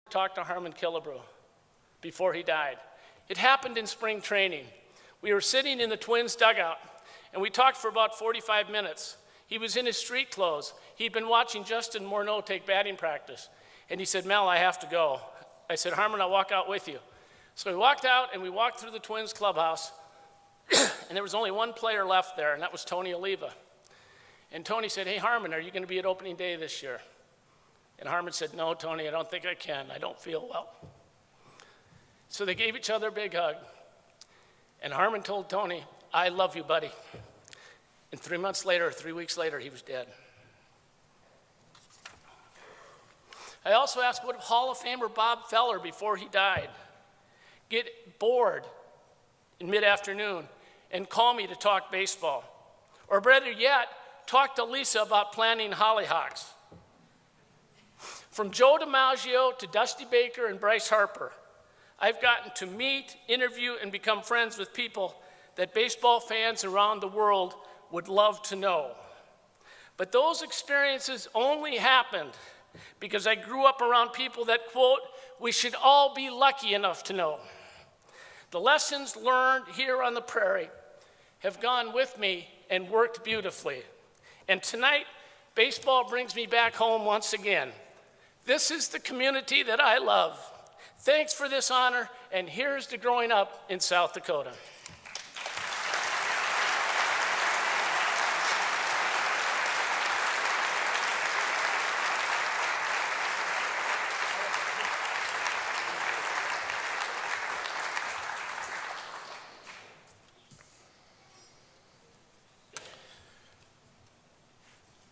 talked to Harmon Killebrew before he died. It happened in spring training. We were sitting in the Twins dugout, and we talked for about 45 minutes. He was in his street clothes. He'd been watching Justin Morneau take batting practice. And he said, Mel, I have to go. I said, Harmon, I'll walk out with you. So we walked out, and we walked through the Twins clubhouse, and there was only one player left there, and that was Tony Oliva. And Tony said, hey, Harmon, are you going to be at opening day this year? And Harmon said, no, Tony, I don't think I can. I don't feel well. So they gave each other a big hug. And Harmon told Tony, I love you, buddy. And 3 months later, 3 weeks later, he was dead. I also asked, would Hall of Famer Bob Feller, before he died, get bored in mid-afternoon and call me to talk baseball? Or better yet, talk to Lisa about planting hollyhocks. From Joe DiMaggio to Dusty Baker and Bryce Harper, I've gotten to meet, interview, and become friends with people that baseball fans around the world would love to know. But those experiences only happened because I grew up around people that, quote, we should all be lucky enough to know. The lessons learned here on the prairie have gone with me and worked beautifully. And tonight, baseball brings me back home once again. This is the community that I love. Thanks for this honor, and here's to growing up in South Dakota.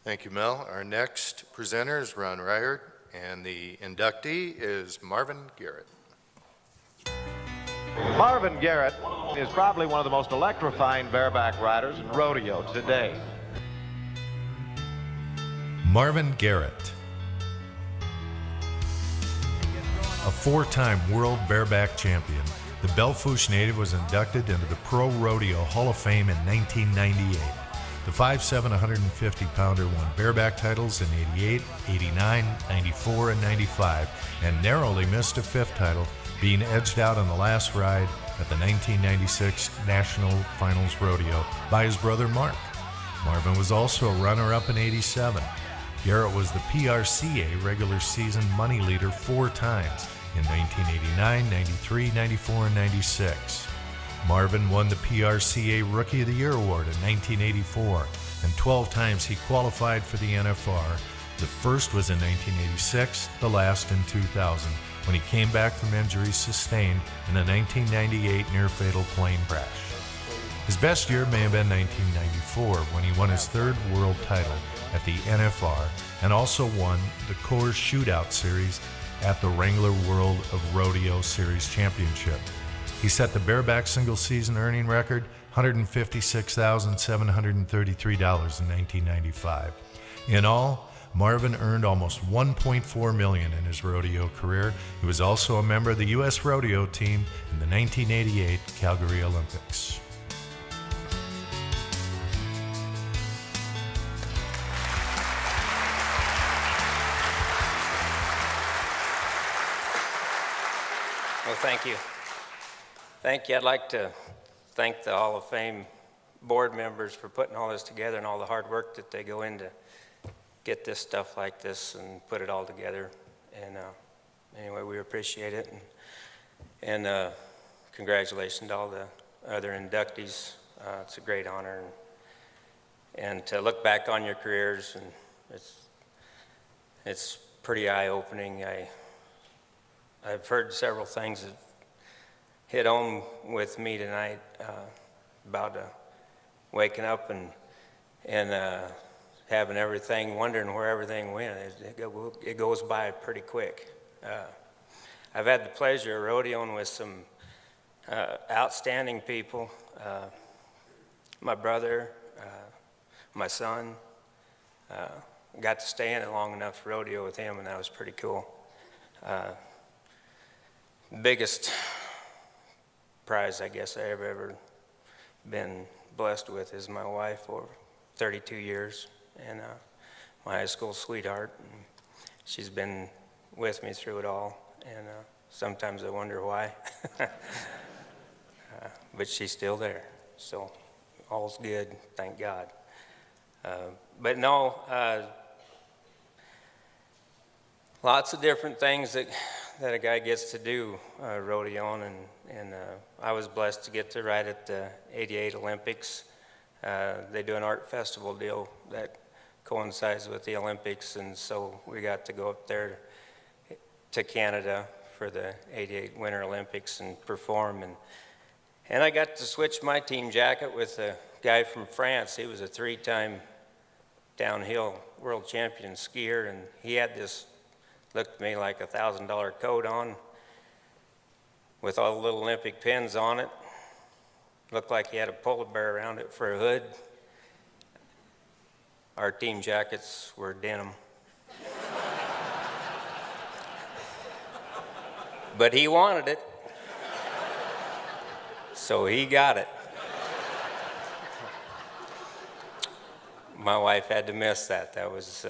Thank you, Mel. Our next presenter is Ron Ryert, and the inductee is Marvin Garrett. Marvin Garrett is probably one of the most electrifying bareback riders in rodeo today. Marvin Garrett, a four-time world bareback champion, the Belle Fourche native was inducted into the Pro Rodeo Hall of Fame in 1998. The 5'7", 150-pounder won bareback titles in 88, 89, 94, and 95, and narrowly missed a fifth title, being edged out on the last ride at the 1996 National Finals Rodeo by his brother Mark. Marvin was also a runner-up in 87. Garrett was the PRCA regular season money leader 4 times in 1989, 93, 94, and 96. Marvin won the PRCA Rookie of the Year award in 1984, and 12 times he qualified for the NFR. The first was in 1986, the last in 2000, when he came back from injuries sustained in a 1998 near-fatal plane crash. His best year may have been 1994, when he won his 3rd world title at the NFR and also won the Coors Shootout Series at the Wrangler World of Rodeo Series Championship. He set the bareback single-season earning record, $156,733 in 1995. In all, Marvin earned almost $1.4 million in his rodeo career. He was also a member of the U.S. rodeo team in the 1988 Calgary Olympics. Well, thank you. Thank you. I'd like to thank the Hall of Fame board members for putting all this together and all the hard work that they go into get this stuff like this and put it all together. And anyway, we appreciate it. And congratulations to all the other inductees. It's a great honor. And to look back on your careers, and it's pretty eye-opening. I've heard several things that hit home with me tonight about waking up and having everything, wondering where everything went. It goes by pretty quick. I've had the pleasure of rodeoing with some outstanding people. My brother, my son, got to stay in it long enough to rodeo with him, and that was pretty cool. Biggest prize I guess I've ever been blessed with is my wife for 32 years, and my high school sweetheart. And she's been with me through it all, and sometimes I wonder why. But she's still there, so all's good, thank God. But no, lots of different things that a guy gets to do rodeoing, and I was blessed to get to ride at the '88 Olympics. They do an art festival deal that coincides with the Olympics, and so we got to go up there to Canada for the '88 Winter Olympics and perform, and I got to switch my team jacket with a guy from France. He was a 3-time downhill world champion skier, and he had this, looked to me like a $1,000 coat on with all the little Olympic pins on it. Looked like he had a polar bear around it for a hood. Our team jackets were denim. But he wanted it, so he got it. My wife had to miss that. That was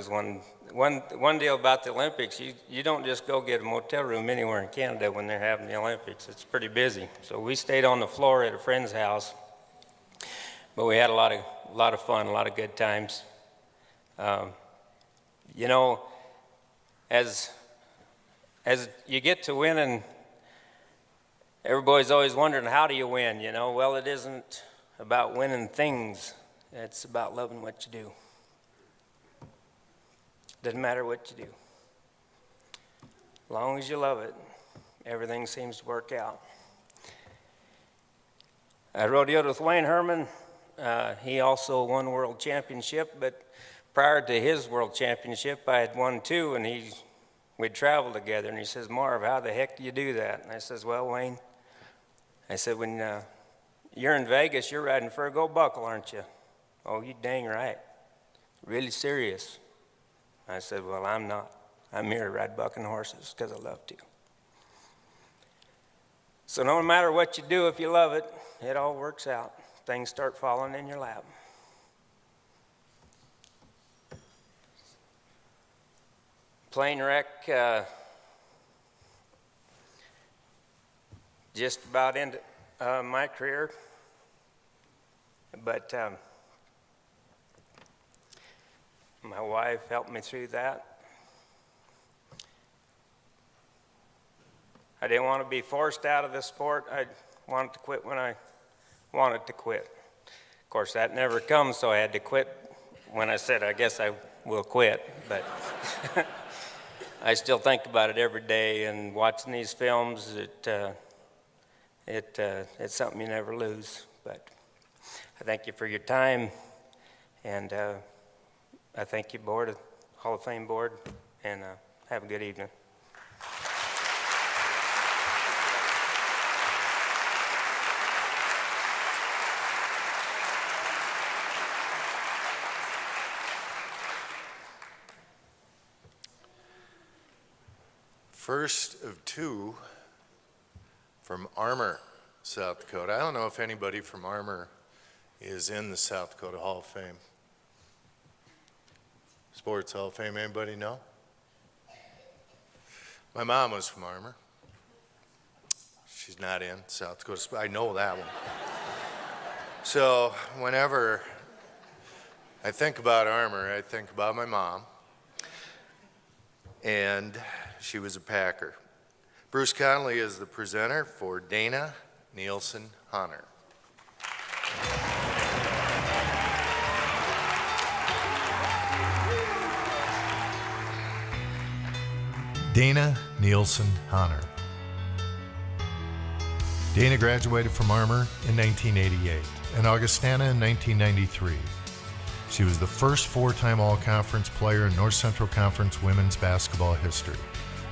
one deal about the Olympics. You don't just go get a motel room anywhere in Canada when they're having the Olympics. It's pretty busy. So we stayed on the floor at a friend's house, but we had a lot of fun, a lot of good times. You know, as you get to winning, everybody's always wondering, how do you win? You know, well, it isn't about winning things. It's about loving what you do. Doesn't matter what you do. As long as you love it, everything seems to work out. I rodeoed with Wayne Herman. He also won world championship, but prior to his world championship, I had won 2, and we'd traveled together, and he says, "Marv, how the heck do you do that?" And I says, "Well, Wayne," I said, "when you're in Vegas, you're riding for a gold buckle, aren't you?" "Oh, you dang right. Really serious." I said, "Well, I'm not. I'm here to ride bucking horses because I love to." So no matter what you do, if you love it, it all works out. Things start falling in your lap. Plane wreck, just about ended my career, but my wife helped me through that. I didn't want to be forced out of this sport. I wanted to quit when I wanted to quit. Of course, that never comes, so I had to quit when I said, I guess I will quit. But I still think about it every day, and watching these films, it's something you never lose. But I thank you for your time, and I thank you, board, Hall of Fame board, and have a good evening. First of 2 from Armour, South Dakota. I don't know if anybody from Armour is in the South Dakota Hall of Fame. Sports Hall of Fame, anybody know? My mom was from Armour. She's not in South Dakota. I know that one. So whenever I think about Armour, I think about my mom. And she was a Packer. Bruce Connolly is the presenter for Dana Nielsen Hunter. Dana Nielsen Hunter. Dana graduated from Armour in 1988 and Augustana in 1993. She was the first 4-time All-Conference player in North Central Conference women's basketball history.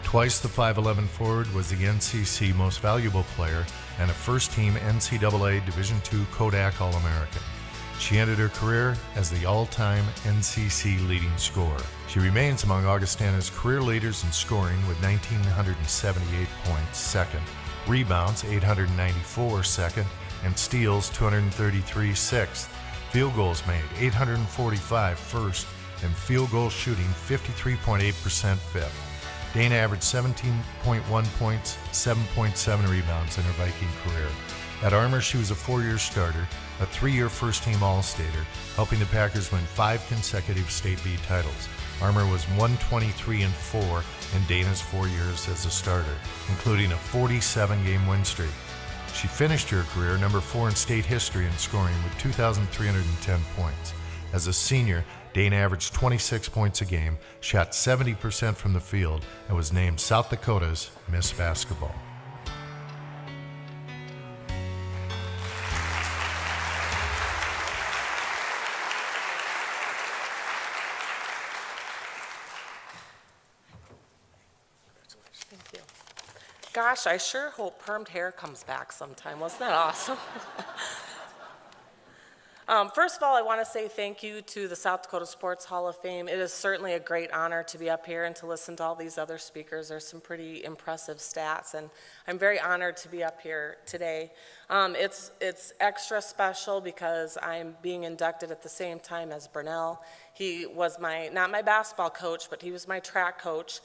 Twice the 5'11 forward, was the NCC Most Valuable Player and a first-team NCAA Division II Kodak All-American. She ended her career as the all-time NCC leading scorer. She remains among Augustana's career leaders in scoring with 1,978 points, second, rebounds 894, second, and steals 233, sixth. Field goals made 845, first, and field goal shooting 53.8% fifth. Dana averaged 17.1 points, 7.7 rebounds in her Viking career. At Armour, she was a 4-year starter, a 3-year first-team All-Stater, helping the Packers win 5 consecutive State B titles. Armour was 123-4 in Dana's 4 years as a starter, including a 47-game win streak. She finished her career number 4 in state history in scoring with 2,310 points. As a senior, Dana averaged 26 points a game, shot 70% from the field, and was named South Dakota's Miss Basketball. Thank you. Gosh, I sure hope permed hair comes back sometime. Wasn't that awesome? First of all, I want to say thank you to the South Dakota Sports Hall of Fame. It is certainly a great honor to be up here and to listen to all these other speakers. There's some pretty impressive stats, and I'm very honored to be up here today. It's extra special because I'm being inducted at the same time as Burnell. He was not my basketball coach, but he was my track coach.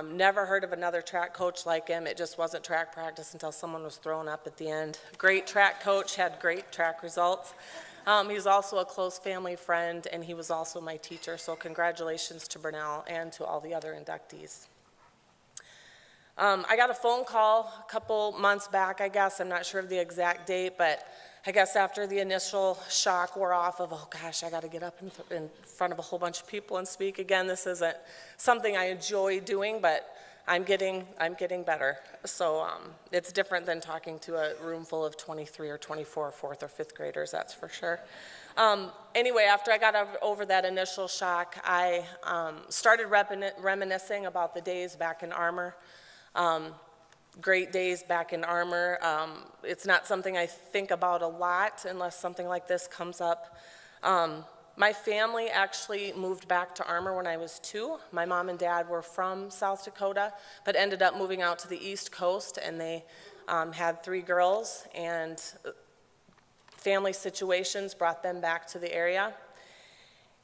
Never heard of another track coach like him. It just wasn't track practice until someone was thrown up at the end. Great track coach, had great track results. He's also a close family friend, and he was also my teacher, so congratulations to Burnell and to all the other inductees. I got a phone call a couple months back, I guess. I'm not sure of the exact date, but I guess after the initial shock wore off of, oh gosh, I got to get up in front of a whole bunch of people and speak again. This isn't something I enjoy doing, but I'm getting better. So it's different than talking to a room full of 23 or 24 4th or 5th graders, that's for sure. Anyway, after I got over that initial shock, I started reminiscing about the days back in Armour. Great days back in Armour. It's not something I think about a lot unless something like this comes up. My family actually moved back to Armour when I was 2. My mom and dad were from South Dakota, but ended up moving out to the East Coast, and they had 3 girls, and family situations brought them back to the area.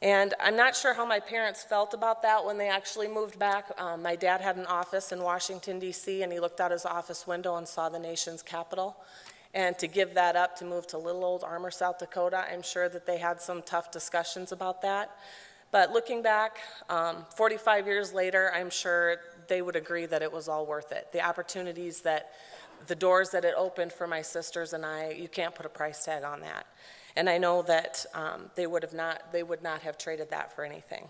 And I'm not sure how my parents felt about that when they actually moved back. My dad had an office in Washington, D.C., and he looked out his office window and saw the nation's capital. And to give that up to move to little old Armour, South Dakota, I'm sure that they had some tough discussions about that. But looking back, 45 years later, I'm sure they would agree that it was all worth it. The opportunities the doors that it opened for my sisters and I, you can't put a price tag on that. And I know that they would not have traded that for anything.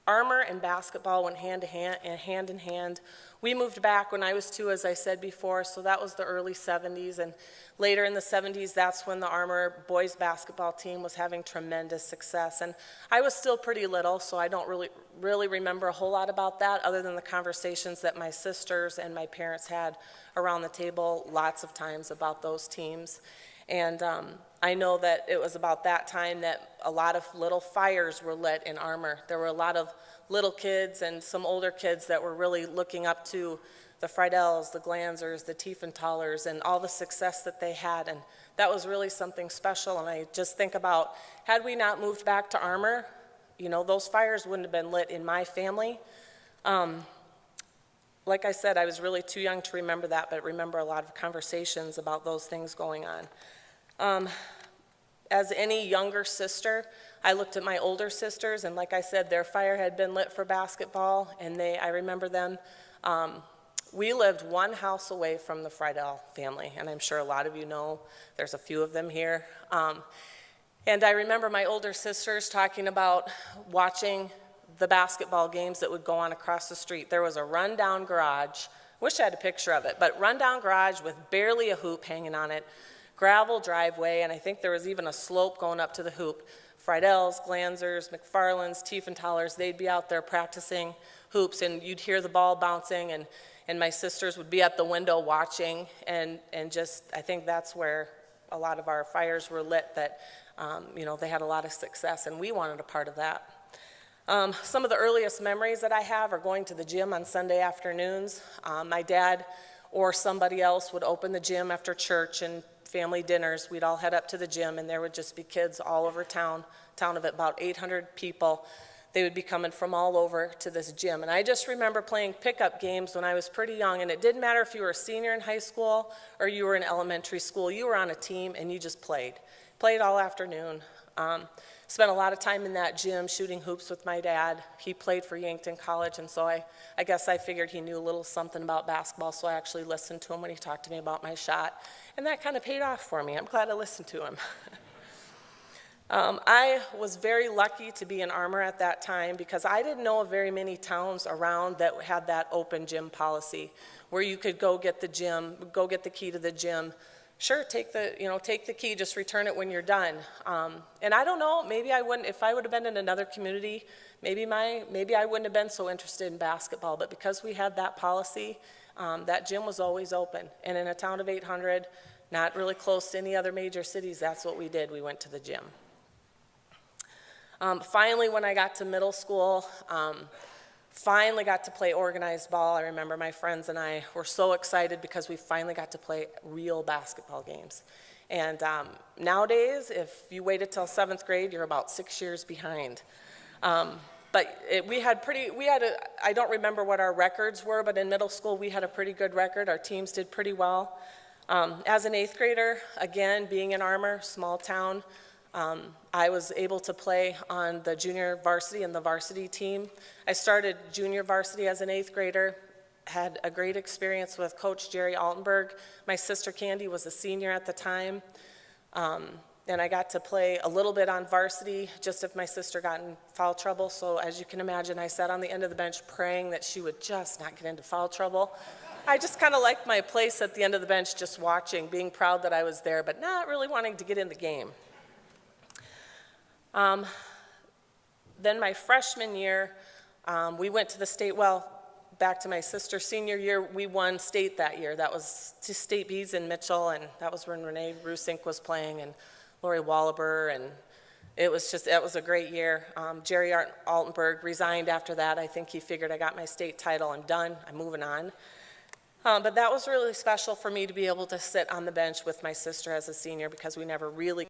Armour and basketball went hand in hand. We moved back when I was 2, as I said before, so that was the early 70s. And later in the 70s, that's when the Armour boys basketball team was having tremendous success. And I was still pretty little, so I don't really remember a whole lot about that, other than the conversations that my sisters and my parents had around the table lots of times about those teams. And I know that it was about that time that a lot of little fires were lit in Armour. There were a lot of little kids and some older kids that were really looking up to the Friedells, the Glanzers, the Tiefenthalers, and all the success that they had. And that was really something special. And I just think about, had we not moved back to Armour, you know, those fires wouldn't have been lit in my family. Like I said, I was really too young to remember that, but remember a lot of conversations about those things going on. As any younger sister, I looked at my older sisters, and like I said, their fire had been lit for basketball, and I remember them. We lived one house away from the Friedel family, and I'm sure a lot of you know, there's a few of them here. And I remember my older sisters talking about watching the basketball games that would go on across the street. There was a rundown garage, wish I had a picture of it, but rundown garage with barely a hoop hanging on it, gravel driveway, and I think there was even a slope going up to the hoop. Friedells, Glanzers, McFarlands, Tiefenthalers, they'd be out there practicing hoops, and you'd hear the ball bouncing, and my sisters would be at the window watching, and just, I think that's where a lot of our fires were lit, that, you know, they had a lot of success, and we wanted a part of that. Some of the earliest memories that I have are going to the gym on Sunday afternoons. My dad or somebody else would open the gym after church and family dinners, we'd all head up to the gym, and there would just be kids all over town of about 800 people. They would be coming from all over to this gym. And I just remember playing pickup games when I was pretty young, and it didn't matter if you were a senior in high school or you were in elementary school. You were on a team, and you just played all afternoon. Spent a lot of time in that gym shooting hoops with my dad. He played for Yankton College, and so I guess I figured he knew a little something about basketball, so I actually listened to him when he talked to me about my shot. And that kind of paid off for me. I'm glad I listened to him. I was very lucky to be an Armour at that time because I didn't know of very many towns around that had that open gym policy where you could go get the key to the gym. Sure, take the key, just return it when you're done. And I don't know, maybe I wouldn't, if I would have been in another community, maybe I wouldn't have been so interested in basketball, but because we had that policy, that gym was always open. And in a town of 800, not really close to any other major cities, that's what we did, we went to the gym. Finally, when I got to middle school, finally got to play organized ball. I remember my friends and I were so excited because we finally got to play real basketball games. And nowadays, if you waited till 7th grade, you're about 6 years behind. But I don't remember what our records were, but in middle school we had a pretty good record. Our teams did pretty well. As an 8th grader, again, being in Armour, small town, I was able to play on the junior varsity and the varsity team. I started junior varsity as an 8th grader, had a great experience with Coach Jerry Altenberg. My sister Candy was a senior at the time, and I got to play a little bit on varsity just if my sister got in foul trouble. So as you can imagine, I sat on the end of the bench praying that she would just not get into foul trouble. I just kind of liked my place at the end of the bench just watching, being proud that I was there, but not really wanting to get in the game. Then my freshman year, we went to the state, back to my sister's senior year, we won state that year. That was to state B's in Mitchell, and that was when Renee Rusink was playing, and Lori Wallaber, and it was a great year. Jerry Altenberg resigned after that. I think he figured I got my state title, I'm done, I'm moving on. But that was really special for me to be able to sit on the bench with my sister as a senior because we never really